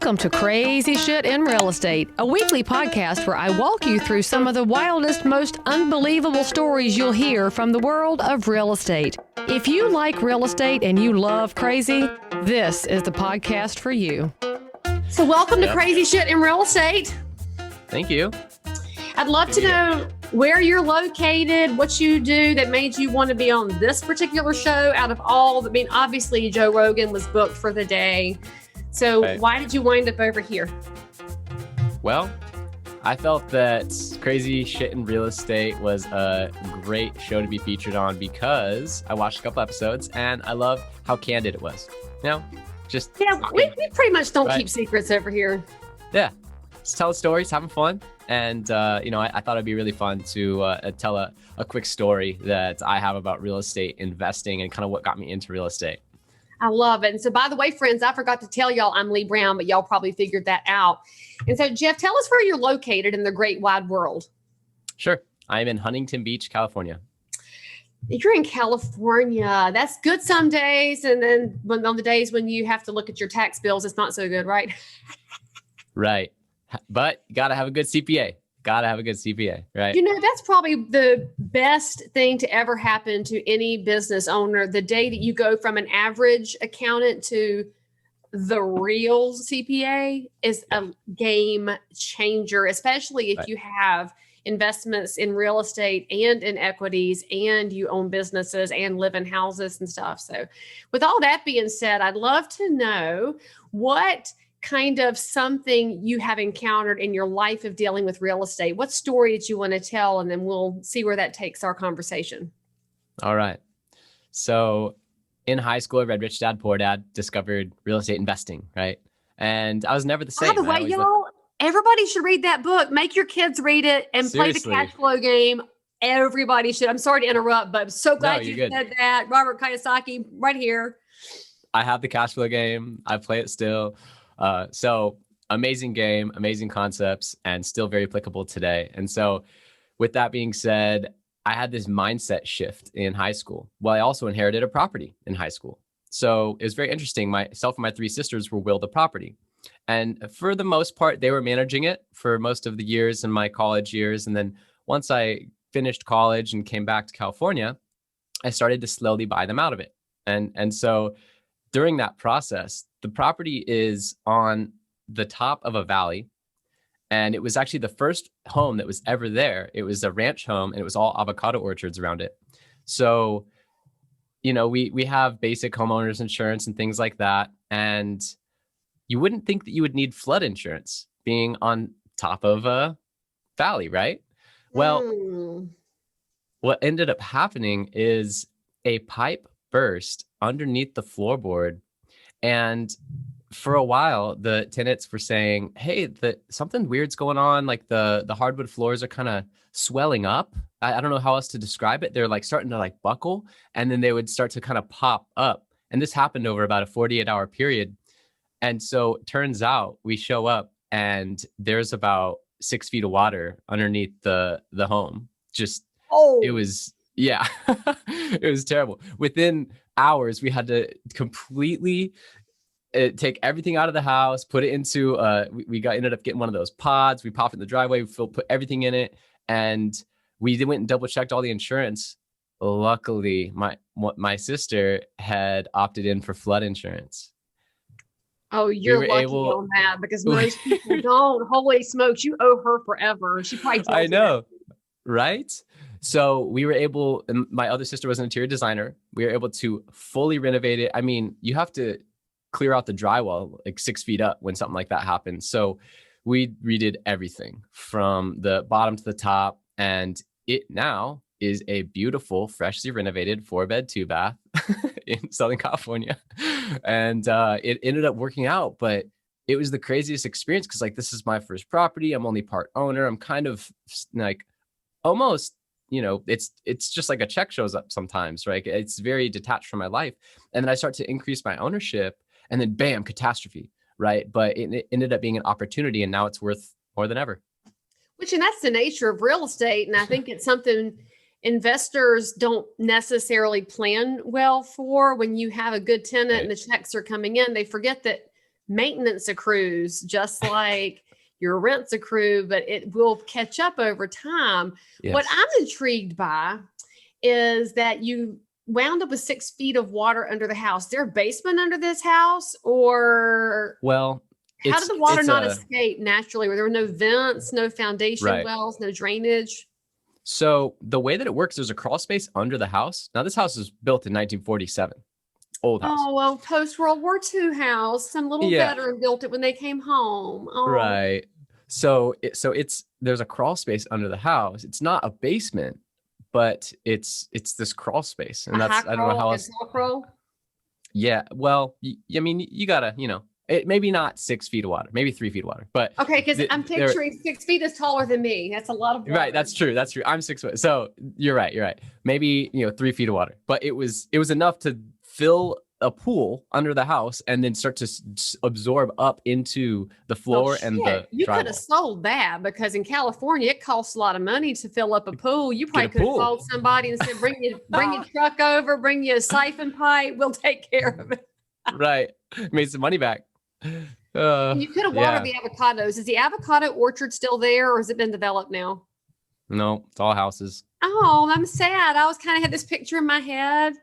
Welcome to Crazy Shit in Real Estate, a weekly podcast where I walk you through some of the wildest, most unbelievable stories you'll hear from the world of real estate. If you like real estate and you love crazy, this is the podcast for you. So welcome to Crazy Shit in Real Estate. Thank you. I'd love to know where you're located, what you do that made you want to be on this particular show out of all. I mean, obviously Joe Rogan was booked for the day. So Why did you wind up over here? Well, I felt that Crazy Shit in Real Estate was a great show to be featured on because I watched a couple episodes and I love how candid it was. You know, just we pretty much don't keep secrets over here. Yeah, just telling stories, having fun. And, I thought it'd be really fun to tell a quick story that I have about real estate investing and kind of what got me into real estate. I love it. And so, by the way, friends, I forgot to tell y'all I'm Leigh Brown, but y'all probably figured that out. And so, Jeff, tell us where you're located in the great wide world. Sure. I'm in Huntington Beach, California. You're in California. That's good some days. And then on the days when you have to look at your tax bills, it's not so good, right? Right. But you got to have a good CPA. Right? You know, that's probably the best thing to ever happen to any business owner. The day that you go from an average accountant to the real CPA is a game changer, especially if you have investments in real estate and in equities and you own businesses and live in houses and stuff. So with all that being said, I'd love to know what kind of something you have encountered in your life of dealing with real estate. What story did you want to tell? And then we'll see where that takes our conversation. All right. So in high school, I read Rich Dad, Poor Dad, discovered real estate investing, right? And I was never the same. By the way, y'all, everybody should read that book. Make your kids read it and play the cash flow game. Everybody should. I'm sorry to interrupt, but I'm so glad you said that. Robert Kiyosaki right here. I have the cash flow game. I play it still. So amazing game, amazing concepts, and still very applicable today. And so with that being said, I had this mindset shift in high school. Well, I also inherited a property in high school. So it was very interesting. Myself and my three sisters were willed the property. And for the most part, they were managing it for most of the years in my college years. And then once I finished college and came back to California, I started to slowly buy them out of it. And so during that process, the property is on the top of a valley, and it was actually the first home that was ever there. It was a ranch home, and it was all avocado orchards around it. So, we have basic homeowners insurance and things like that, and you wouldn't think that you would need flood insurance being on top of a valley, right? Well, what ended up happening is a pipe burst underneath the floorboard. And for a while, the tenants were saying, hey, something weird's going on. Like the hardwood floors are kind of swelling up. I don't know how else to describe it. They're like starting to like buckle, and then they would start to kind of pop up. And this happened over about a 48-hour period. And so it turns out we show up and there's about 6 feet of water underneath the home. It was, it was terrible. Within hours, we had to completely take everything out of the house, put it into ended up getting one of those pods. We popped it in the driveway, put everything in it, and we went and double checked all the insurance. Luckily, my sister had opted in for flood insurance. Oh, you're lucky on that, because most people don't. Holy smokes, you owe her forever. She probably tells I know, right? So we were able, and my other sister was an interior designer. We were able to fully renovate it. I mean, you have to clear out the drywall like 6 feet up when something like that happens. So we redid everything from the bottom to the top. And it now is a beautiful, freshly renovated 4-bed, 2-bath in Southern California. And it ended up working out, but it was the craziest experience because like, this is my first property. I'm only part owner. I'm kind of like almost, it's just like a check shows up sometimes, right? It's very detached from my life. And then I start to increase my ownership, and then bam, catastrophe, right? But it ended up being an opportunity, and now it's worth more than ever. And that's the nature of real estate. And I think it's something investors don't necessarily plan well for. When you have a good tenant and the checks are coming in, they forget that maintenance accrues just like your rents accrue, but it will catch up over time. Yes. What I'm intrigued by is that you wound up with 6 feet of water under the house. Is there a basement under this house, or well, how did the water not escape naturally? Were there no vents, no foundation wells, no drainage? So the way that it works, there's a crawl space under the house. Now this house was built in 1947. Old house. Oh, well, post World War II house. Some little veteran built it when they came home. Oh. Right. So there's a crawl space under the house. It's not a basement, but it's this crawl space, and that's I don't know how else. Yeah. Well, I mean, you gotta, it maybe not 6 feet of water, maybe 3 feet of water, but okay, because I'm picturing 6 feet is taller than me. That's a lot of water. Right. That's true. I'm 6 foot. So you're right. Maybe 3 feet of water, but it was enough to fill a pool under the house and then start to absorb up into the floor and the you drywall. Could have sold that, because in California it costs a lot of money to fill up a pool. You probably could have called somebody and said, bring your truck over, bring you a siphon pipe, we'll take care of it. Right. Made some money back. You could have watered the avocados. Is the avocado orchard still there, or has it been developed now? No, it's all houses. Oh, I'm sad. I was kind of had this picture in my head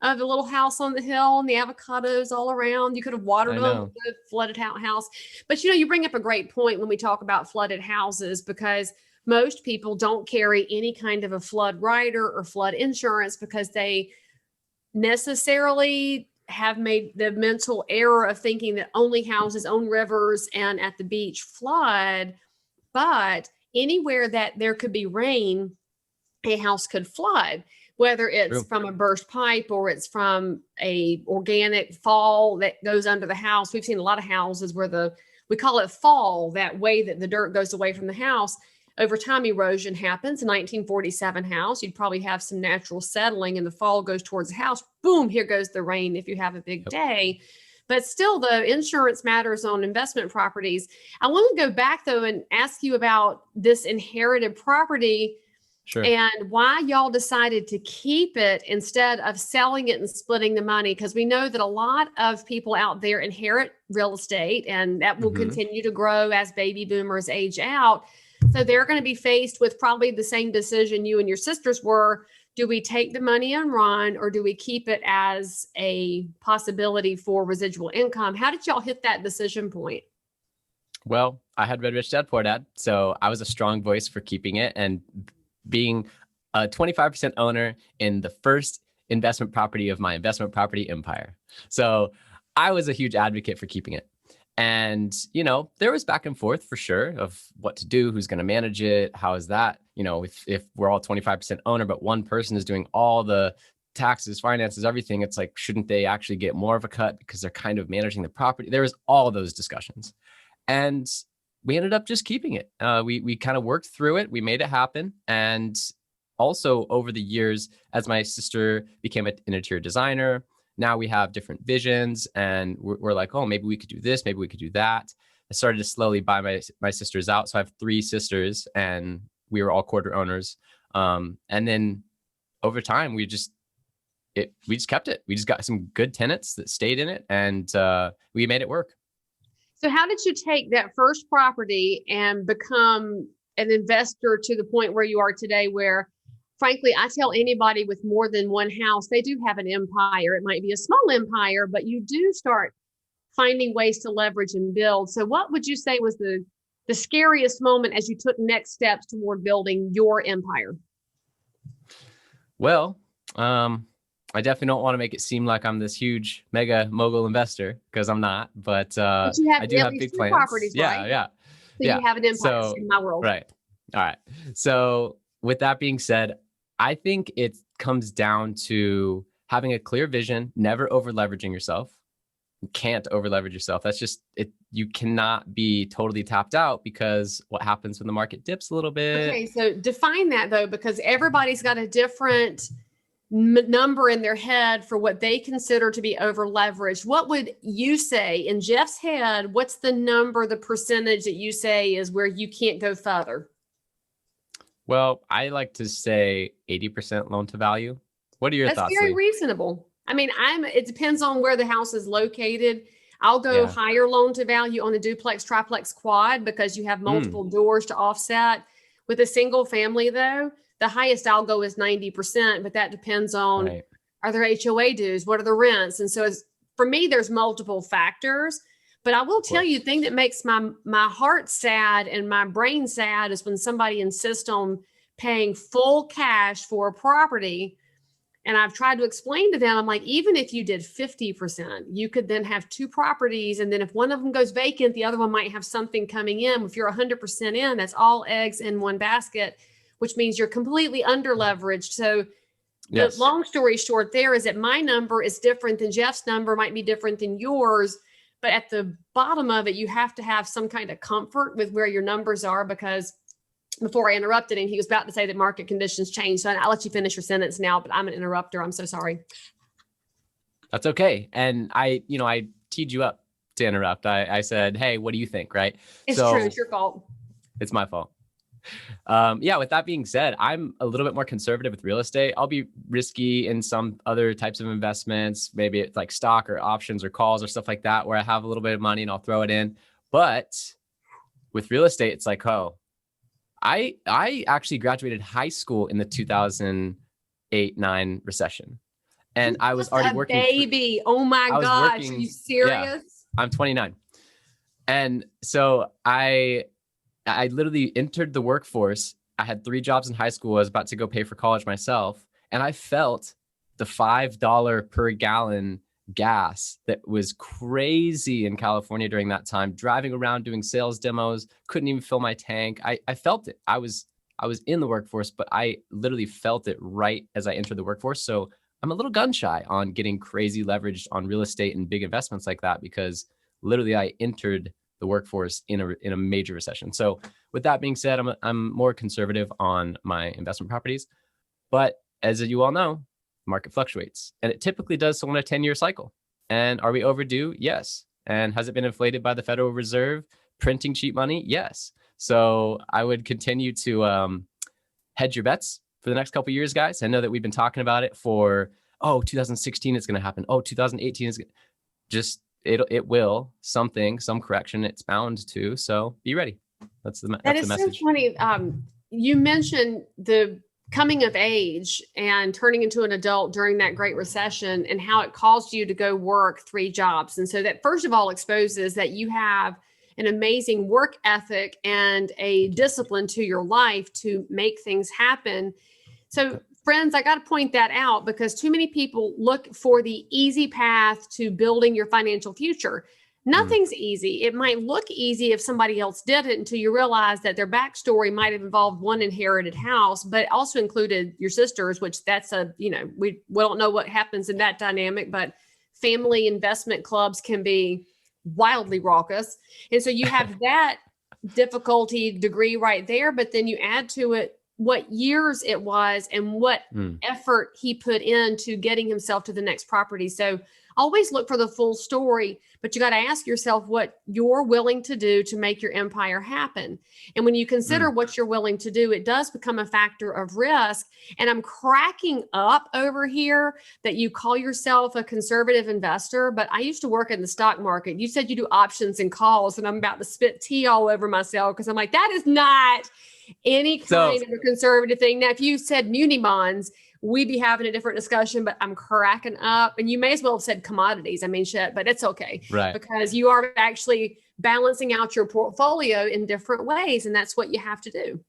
of the little house on the hill and the avocados all around. You could have watered them with a flooded house. But you bring up a great point when we talk about flooded houses, because most people don't carry any kind of a flood rider or flood insurance because they necessarily have made the mental error of thinking that only houses on rivers and at the beach flood. But anywhere that there could be rain, a house could flood, whether it's from a burst pipe or it's from a organic fall that goes under the house. We've seen a lot of houses where we call it fall, that way that the dirt goes away from the house. Over time, erosion happens. A 1947 house, you'd probably have some natural settling, and the fall goes towards the house. Boom, here goes the rain if you have a big day. But still, the insurance matters on investment properties. I want to go back, though, and ask you about this inherited property. Sure. And why y'all decided to keep it instead of selling it and splitting the money. Because we know that a lot of people out there inherit real estate, and that will continue to grow as baby boomers age out. So they're going to be faced with probably the same decision you and your sisters were. Do we take the money and run, or do we keep it as a possibility for residual income? How did y'all hit that decision point? Well, I had Read Rich Dad Poor Dad, so I was a strong voice for keeping it, and being a 25% owner in the first investment property of my investment property empire. So I was a huge advocate for keeping it. And, there was back and forth for sure of what to do, who's going to manage it, how is that, if we're all 25% owner, but one person is doing all the taxes, finances, everything, it's like, shouldn't they actually get more of a cut because they're kind of managing the property? There was all those discussions. And we ended up just keeping it. We kind of worked through it. We made it happen. And also over the years, as my sister became an interior designer, now we have different visions, and we're like, oh, maybe we could do this. Maybe we could do that. I started to slowly buy my sisters out. So I have 3 sisters, and we were all quarter owners. And then over time, we just kept it. We just got some good tenants that stayed in it, and we made it work. So how did you take that first property and become an investor to the point where you are today, where, frankly, I tell anybody with more than one house, they do have an empire. It might be a small empire, but you do start finding ways to leverage and build. So what would you say was the scariest moment as you took next steps toward building your empire? Well, I definitely don't want to make it seem like I'm this huge mega mogul investor, because I'm not, but I do have big plans. Properties, right? Yeah. So you have an empire in my world. Right. All right. So with that being said, I think it comes down to having a clear vision, never over leveraging yourself. You can't over leverage yourself. That's just it. You cannot be totally tapped out, because what happens when the market dips a little bit? Okay. So define that, though, because everybody's got a different number in their head for what they consider to be over leveraged. What would you say in Jeff's head? What's the number, the percentage that you say is where you can't go further? Well, I like to say 80% loan to value. What are your thoughts? That's very reasonable. I mean, it depends on where the house is located. I'll go Yeah. higher loan to value on a duplex, triplex, quad because you have multiple doors to offset. With a single family though, the highest I'll go is 90%, but that depends on, are there HOA dues? What are the rents? And so for me, there's multiple factors. But I will tell you, the thing that makes my heart sad and my brain sad is when somebody insists on paying full cash for a property. And I've tried to explain to them, I'm like, even if you did 50%, you could then have two properties. And then if one of them goes vacant, the other one might have something coming in. If you're 100% in, that's all eggs in one basket, which means you're completely under leveraged. So the long story short there is that my number is different than Jeff's number, might be different than yours. But at the bottom of it, you have to have some kind of comfort with where your numbers are, because before I interrupted him, he was about to say that market conditions change. So I'll let you finish your sentence now, but I'm an interrupter. I'm so sorry. That's okay. And I teed you up to interrupt. I said, hey, what do you think? Right. It's true. It's your fault. It's my fault. With that being said, I'm a little bit more conservative with real estate. I'll be risky in some other types of investments. Maybe it's like stock or options or calls or stuff like that, where I have a little bit of money and I'll throw it in. But with real estate, it's like, I actually graduated high school in the 2008-9 recession. And I was already working. Baby. Oh my gosh. Are you serious? Yeah, I'm 29. And so I literally entered the workforce. I had 3 jobs in high school. I was about to go pay for college myself. And I felt the $5 per gallon gas that was crazy in California during that time, driving around doing sales demos, couldn't even fill my tank. I felt it. I was in the workforce, but I literally felt it right as I entered the workforce. So I'm a little gun shy on getting crazy leveraged on real estate and big investments like that, because literally I entered the workforce in a major recession. So with that being said, I'm more conservative on my investment properties, but as you all know, market fluctuates, and it typically does so on a 10-year cycle. And are we overdue? Yes. And has it been inflated by the Federal Reserve printing cheap money? Yes. So I would continue to hedge your bets for the next couple of years, guys. I know that we've been talking about it for 2016 is going to happen. 2018 is just it will some correction it's bound to. So be ready. That's the message. So funny. You mentioned the coming of age and turning into an adult during that Great Recession and how it caused you to go work 3 jobs. And so that first of all exposes that you have an amazing work ethic and a discipline to your life to make things happen. So friends, I got to point that out because too many people look for the easy path to building your financial future. Nothing's easy. It might look easy if somebody else did it until you realize that their backstory might have involved one inherited house, but it also included your sisters, which that's we don't know what happens in that dynamic, but family investment clubs can be wildly raucous. And so you have that difficulty degree right there, but then you add to it what years it was and what effort he put into getting himself to the next property. So always look for the full story, but you got to ask yourself what you're willing to do to make your empire happen. And when you consider what you're willing to do, it does become a factor of risk. And I'm cracking up over here that you call yourself a conservative investor, but I used to work in the stock market. You said you do options and calls, and I'm about to spit tea all over myself because I'm like, that is not any kind of a conservative thing. Now, if you said muni bonds, we'd be having a different discussion, but I'm cracking up. And you may as well have said commodities. I mean, shit, but it's okay. Right. Because you are actually balancing out your portfolio in different ways. And that's what you have to do.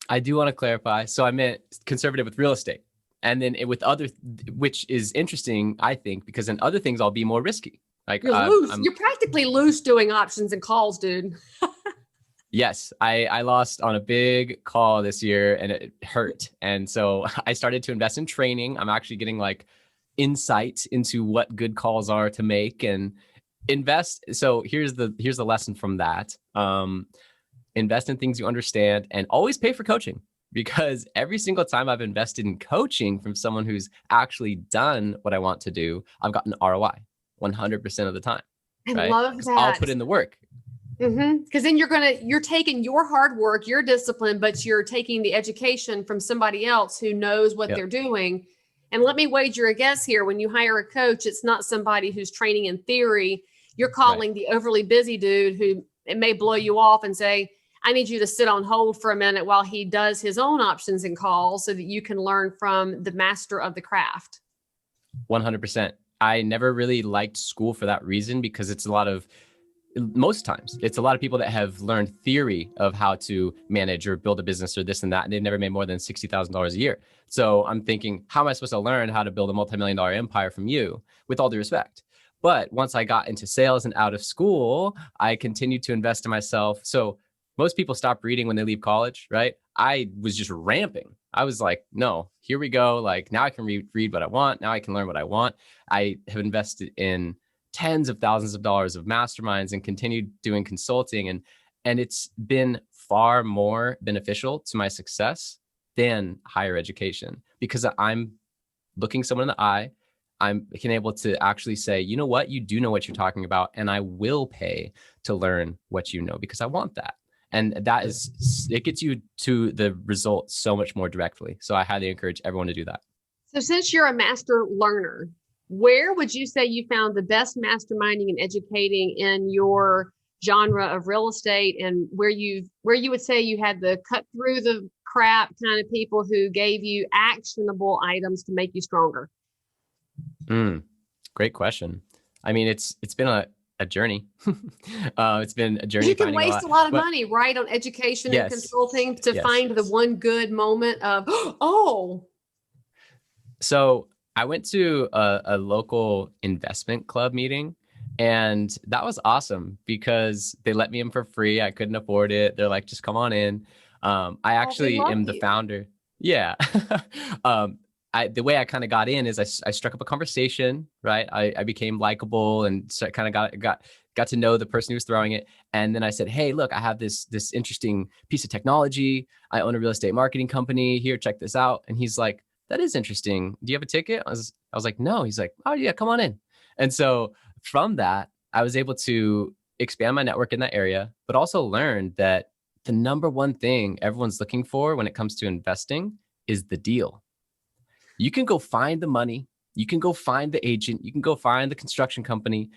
I do want to clarify. So I meant conservative with real estate. And then with other, which is interesting, I think, because in other things, I'll be more risky. Like you're loose. You're practically loose doing options and calls, dude. Yes, I lost on a big call this year and it hurt. And so I started to invest in training. I'm actually getting like insight into what good calls are to make and invest. So here's the lesson from that. Invest in things you understand and always pay for coaching, because every single time I've invested in coaching from someone who's actually done what I want to do, I've gotten ROI 100% of the time. I love that. I'll put in the work. Because then you're taking your hard work, your discipline, but you're taking the education from somebody else who knows what they're doing. And let me wager a guess here. When you hire a coach, it's not somebody who's training in theory. You're calling the overly busy dude who it may blow you off and say, I need you to sit on hold for a minute while he does his own options and calls so that you can learn from the master of the craft. 100%. I never really liked school for that reason, because it's most times it's a lot of people that have learned theory of how to manage or build a business or this and that, and they've never made more than $60,000 a year. So I'm thinking, how am I supposed to learn how to build a multi-million-dollar empire from you, with all due respect? But once I got into sales and out of school, I continued to invest in myself. So most people stop reading when they leave college, right? I was just ramping. I was like, no, here we go. Like, now I can read what I want. Now I can learn what I want. I have invested in tens of thousands of dollars of masterminds and continued doing consulting. And it's been far more beneficial to my success than higher education, because I'm looking someone in the eye. I'm able to actually say, you know what, you do know what you're talking about, and I will pay to learn what you know, because I want that. And that it gets you to the result so much more directly. So I highly encourage everyone to do that. So since you're a master learner, where would you say you found the best masterminding and educating in your genre of real estate, and where you would say you had the cut through the crap kind of people who gave you actionable items to make you stronger? Great question. I mean, it's been a journey. It's been a journey. You can waste a lot of money, right, on education and consulting to find the one good moment of, oh. So I went to a local investment club meeting, and that was awesome because they let me in for free. I couldn't afford it. They're like, just come on in. I actually am the founder. Yeah. The way I kind of got in is I struck up a conversation, right? I became likable and so kind of got to know the person who was throwing it. And then I said, hey, look, I have this interesting piece of technology. I own a real estate marketing company. Here, check this out. And he's like, that is interesting. Do you have a ticket? I was like, no. He's like, oh yeah, come on in. And so from that, I was able to expand my network in that area, but also learned that the number one thing everyone's looking for when it comes to investing is the deal. You can go find the money. You can go find the agent. You can go find the construction company.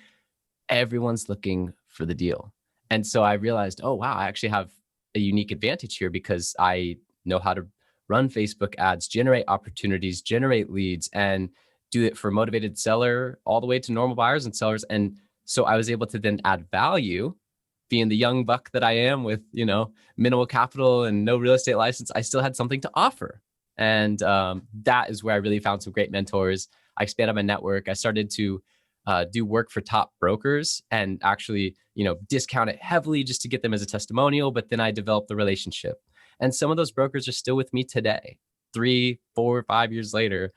Everyone's looking for the deal. And so I realized, oh, wow, I actually have a unique advantage here because I know how to run Facebook ads, generate opportunities, generate leads, and do it for motivated seller all the way to normal buyers and sellers. And so I was able to then add value. Being the young buck that I am with, minimal capital and no real estate license, I still had something to offer. And that is where I really found some great mentors. I expanded my network. I started to do work for top brokers and actually, discount it heavily just to get them as a testimonial. But then I developed the relationship. And some of those brokers are still with me today, 3, 4, 5 years later,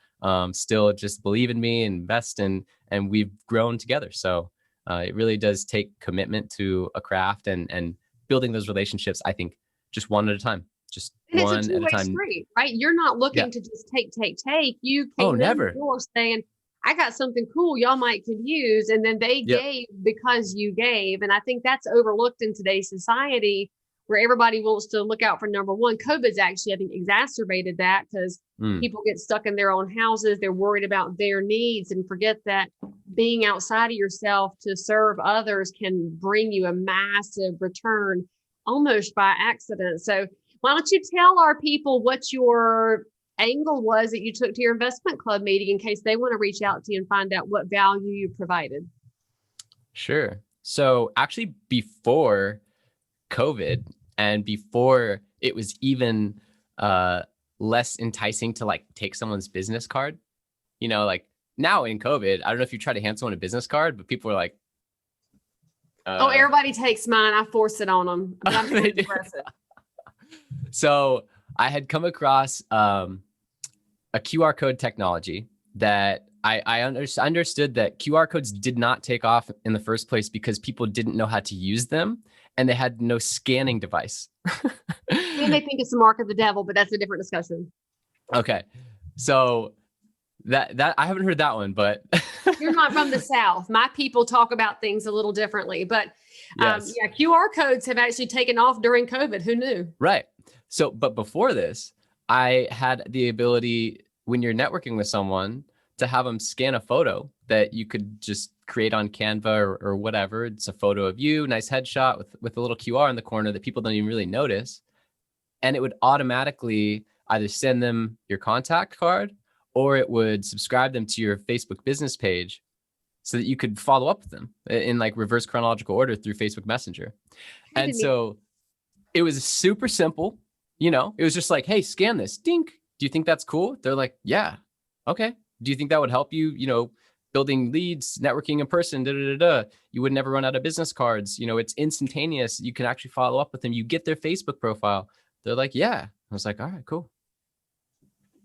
still just believe in me, invest in, and we've grown together. So it really does take commitment to a craft and building those relationships, I think, just one at a time. Just and one it's a two-way at a time. Street, right? You're not looking to just take. You came in the door saying, I got something cool y'all might could use. And then they gave because you gave. And I think that's overlooked in today's society where everybody wants to look out for number one. COVID's actually, I think, exacerbated that because people get stuck in their own houses. They're worried about their needs and forget that being outside of yourself to serve others can bring you a massive return almost by accident. So why don't you tell our people what your angle was that you took to your investment club meeting in case they want to reach out to you and find out what value you provided? Sure. So actually before COVID and before it was even less enticing to like take someone's business card, like now in COVID, I don't know if you try to hand someone a business card, but people are like, oh, everybody takes mine. I force it on them. But I'm very aggressive. So I had come across a QR code technology that I understood that QR codes did not take off in the first place because people didn't know how to use them and they had no scanning device. And they think it's the mark of the devil, but that's a different discussion. Okay. So that I haven't heard that one, but you're not from the South. My people talk about things a little differently, but QR codes have actually taken off during COVID. Who knew? Right. So, but before this, I had the ability when you're networking with someone to have them scan a photo that you could just create on Canva or whatever. It's a photo of you, nice headshot with a little QR in the corner that people don't even really notice. And it would automatically either send them your contact card or it would subscribe them to your Facebook business page so that you could follow up with them in like reverse chronological order through Facebook Messenger. And so it was super simple. You know, it was just like, hey, scan this. Dink. Do you think that's cool? They're like, yeah. Okay. Do you think that would help you, you know, building leads, networking in person, You would never run out of business cards. You know, it's instantaneous. You can actually follow up with them. You get their Facebook profile. They're like, yeah. I was like, all right, cool.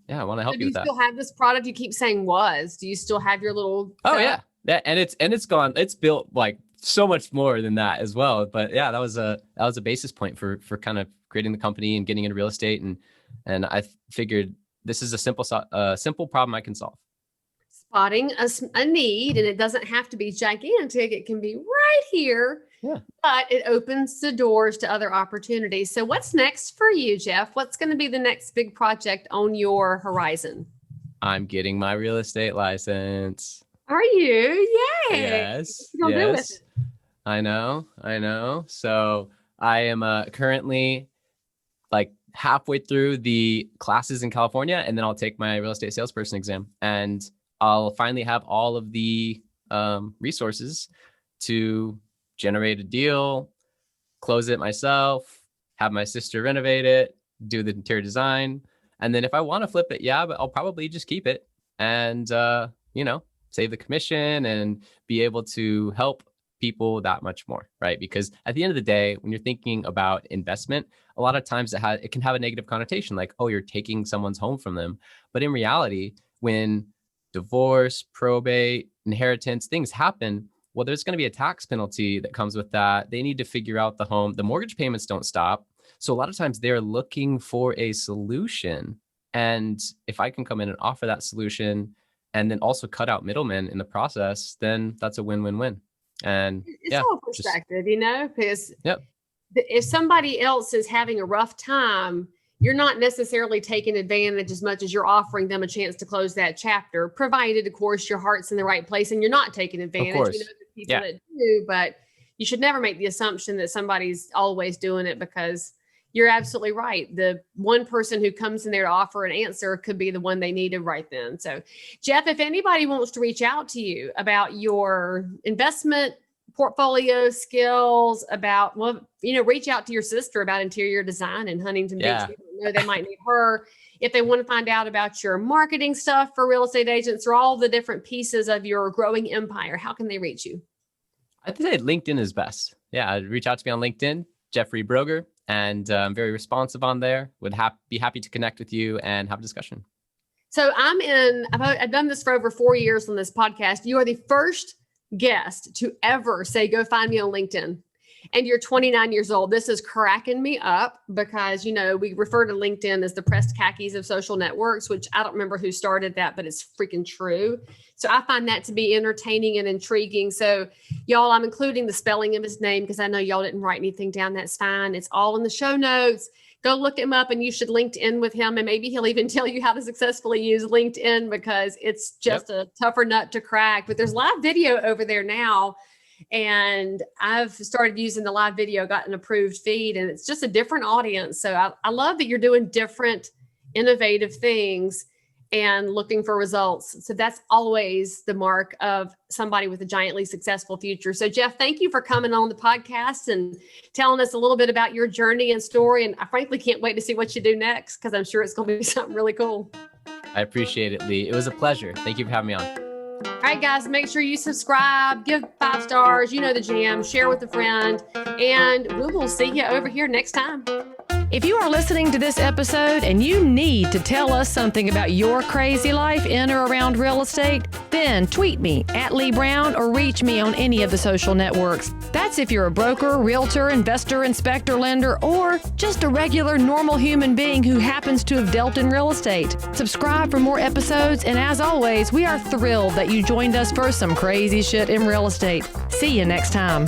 Yeah, I want to help you with that. Do you still have this product? You keep saying was. Do you still have your little... Oh, yeah. And it's gone. It's built like so much more than that as well. But yeah, that was a basis point for kind of creating the company and getting into real estate. And I figured this is a simple problem I can solve. Spotting a need, and it doesn't have to be gigantic. It can be right here, but it opens the doors to other opportunities. So what's next for you, Jeff? What's going to be the next big project on your horizon? I'm getting my real estate license. Are you? Yay. Yes. What you gonna do with it? I know. So I am currently like halfway through the classes in California, and then I'll take my real estate salesperson exam, and I'll finally have all of the resources to generate a deal, close it myself, have my sister renovate it, do the interior design. And then if I want to flip it, but I'll probably just keep it and, save the commission and be able to help people that much more, right? Because at the end of the day, when you're thinking about investment, a lot of times it can have a negative connotation, like, oh, you're taking someone's home from them. But in reality, when divorce, probate, inheritance, things happen, well, there's going to be a tax penalty that comes with that. They need to figure out the home. The mortgage payments don't stop. So a lot of times they're looking for a solution. And if I can come in and offer that solution and then also cut out middlemen in the process, then that's a win-win-win. And it's all perspective, because if somebody else is having a rough time, you're not necessarily taking advantage as much as you're offering them a chance to close that chapter, provided, of course, your heart's in the right place and you're not taking advantage. There's people that do, but you should never make the assumption that somebody's always doing it, because you're absolutely right. The one person who comes in there to offer an answer could be the one they needed right then. So, Jeff, if anybody wants to reach out to you about your investment portfolio skills, about, reach out to your sister about interior design in Huntington Beach. They might need her. If they want to find out about your marketing stuff for real estate agents or all the different pieces of your growing empire, how can they reach you? I'd say LinkedIn is best. Yeah, reach out to me on LinkedIn, Jeffrey Brogger, and I'm very responsive on there. Would be happy to connect with you and have a discussion. So I've done this for over 4 years on this podcast. You are the first guest to ever say, go find me on LinkedIn. And you're 29 years old. This is cracking me up because, we refer to LinkedIn as the pressed khakis of social networks, which I don't remember who started that, but it's freaking true. So I find that to be entertaining and intriguing. So y'all, I'm including the spelling of his name because I know y'all didn't write anything down. That's fine. It's all in the show notes. Go look him up, and you should LinkedIn with him. And maybe he'll even tell you how to successfully use LinkedIn, because it's just a tougher nut to crack. But there's live video over there now. And I've started using the live video, got an approved feed, and it's just a different audience. So I love that you're doing different, innovative things and looking for results. So that's always the mark of somebody with a giantly successful future. So Jeff, thank you for coming on the podcast and telling us a little bit about your journey and story. And I frankly can't wait to see what you do next, because I'm sure it's going to be something really cool. I appreciate it, Leigh. It was a pleasure. Thank you for having me on. All right, guys, make sure you subscribe, give 5 stars, you know the jam, share with a friend, and we will see you over here next time. If you are listening to this episode and you need to tell us something about your crazy life in or around real estate, then tweet me at Leigh Brown or reach me on any of the social networks. That's if you're a broker, realtor, investor, inspector, lender, or just a regular, normal human being who happens to have dealt in real estate. Subscribe for more episodes, and as always, we are thrilled that you joined us for some crazy shit in real estate. See you next time.